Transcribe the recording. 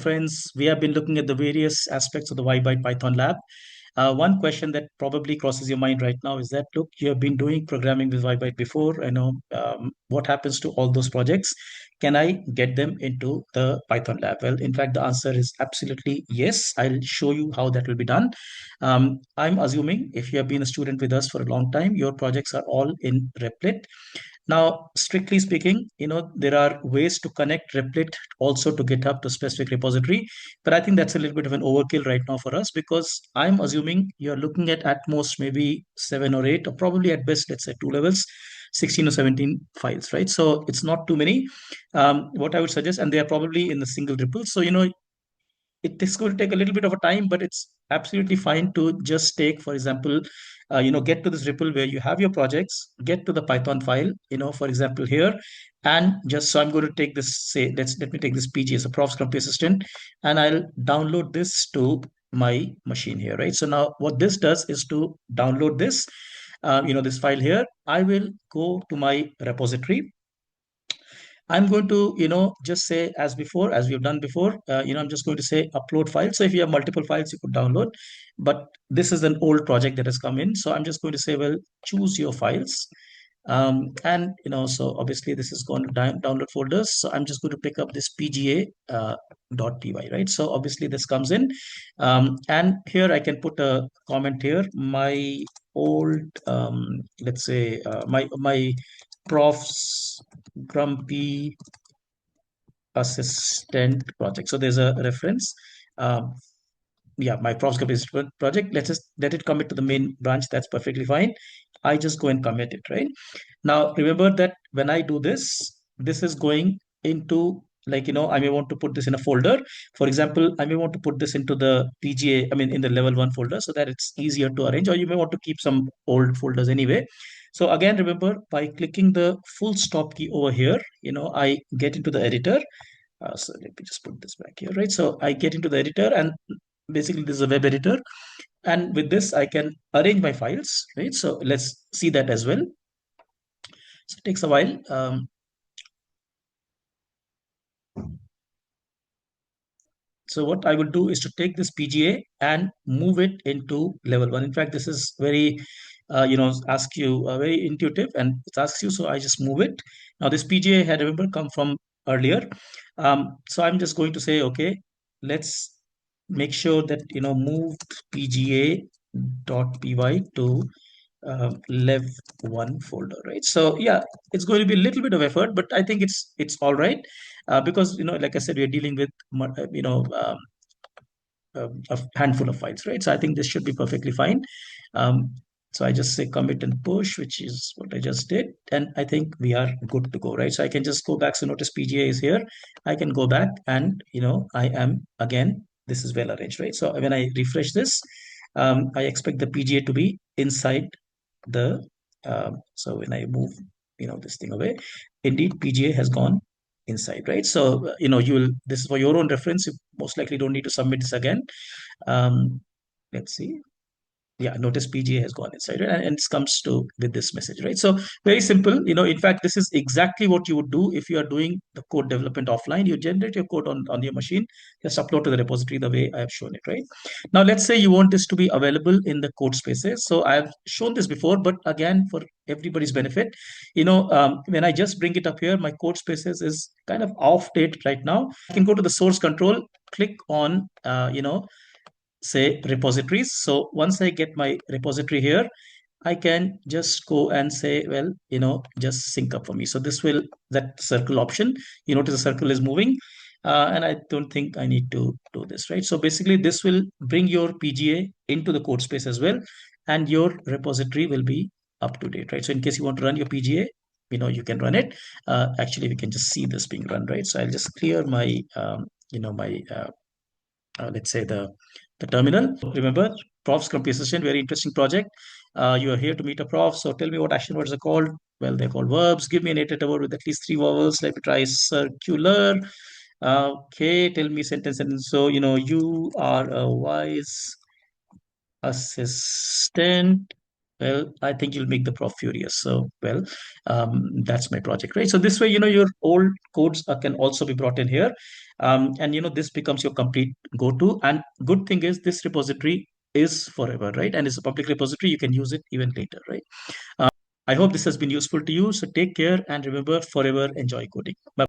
Friends, we have been looking at the various aspects of the YByte Python lab. One question that probably crosses your mind right now is that, look, you have been doing programming with YByte before. I know what happens to all those projects. Can I get them into the Python lab? Well, in fact, the answer is absolutely yes. I'll show you how that will be done. I'm assuming if you have been a student with us for a long time, your projects are all in Replit. Now, strictly speaking, there are ways to connect Replit also to GitHub to specific repository, but I think that's a little bit of an overkill right now for us because I'm assuming you're looking at most maybe 7 or 8, or probably at best, let's say 2 levels, 16 or 17 files, right? So it's not too many. What I would suggest, and they are probably in the single REPL. So, it is going to take a little bit of a time, but it's absolutely fine to just take, for example, get to this REPL where you have your projects, get to the Python file, for example, here, and just, so I'm going to take this, say, let me take this PG as a prof scrum assistant, and I'll download this to my machine here, right? So now what this does is to download this, this file here. I will go to my repository. I'm going to, just say as before, as we've done before, I'm just going to say upload file. So if you have multiple files, you could download, but this is an old project that has come in. So I'm just going to say, well, choose your files. And, so obviously this is going to download folders. So I'm just going to pick up this PGA .py, right? So obviously this comes in. And here I can put a comment here, my old, let's say, my prof's grumpy assistant project. So there's a reference. Yeah, my prof's grumpy assistant project. Let it commit to the main branch. That's perfectly fine. I just go and commit it, right? Now, remember that when I do this, this is going into, like, I may want to put this in a folder. For example, I may want to put this into the PGA, I mean, in the level 1 folder so that it's easier to arrange, or you may want to keep some old folders anyway. So again, remember, by clicking the full stop key over here, I get into the editor. So let me just put this back here, right? So I get into the editor, and basically this is a web editor. And with this, I can arrange my files, right? So let's see that as well. So it takes a while. So what I will do is to take this PGA and move it into level 1. In fact, this is very, ask you very intuitive, and it asks you. So I just move it. Now this PGA had, remember, come from earlier. So I'm just going to say, okay, let's make sure that, move PGA.py to lev1 folder, right? So yeah, it's going to be a little bit of effort, but I think it's all right, because, like I said, we're dealing with a handful of files, right? So I think this should be perfectly fine. So I just say commit and push, which is what I just did, and I think we are good to go, right? So I can just go back. So notice PGA is here. I can go back, and I am again, this is well arranged, right? So when I refresh this, I expect the PGA to be inside the so when I move this thing away, indeed PGA has gone inside, right? So you will, this is for your own reference, you most likely don't need to submit this again. Let's see. Yeah, notice PGA has gone inside, right? And it comes to with this message, right? So very simple. In fact, this is exactly what you would do if you are doing the code development offline. You generate your code on your machine, just upload to the repository the way I have shown it, right? Now let's say you want this to be available in the code spaces. So I've shown this before, but again, for everybody's benefit, when I just bring it up here, my code spaces is kind of off date right now. I can go to the source control, click on say repositories. So once I get my repository here, I can just go and say, well, just sync up for me. So this will, that circle option, you notice the circle is moving, and I don't think I need to do this, right? So basically this will bring your PGA into the code space as well, and your repository will be up to date, right? So in case you want to run your PGA, you can run it. Actually, we can just see this being run, right? So I'll just clear my, my, let's say the terminal. Remember, profs composition, very interesting project. You are here to meet a prof. So tell me what action words are called. Well, they're called verbs. Give me an iterator word with at least 3 vowels. Let me try circular. Okay, tell me sentence. And so, you are a wise assistant Well, I think you'll make the prof furious. So, well, that's my project, right? So this way, your old codes can also be brought in here. And, this becomes your complete go-to. And good thing is this repository is forever, right? And it's a public repository. You can use it even later, right? I hope this has been useful to you. So take care and remember, forever enjoy coding. Bye.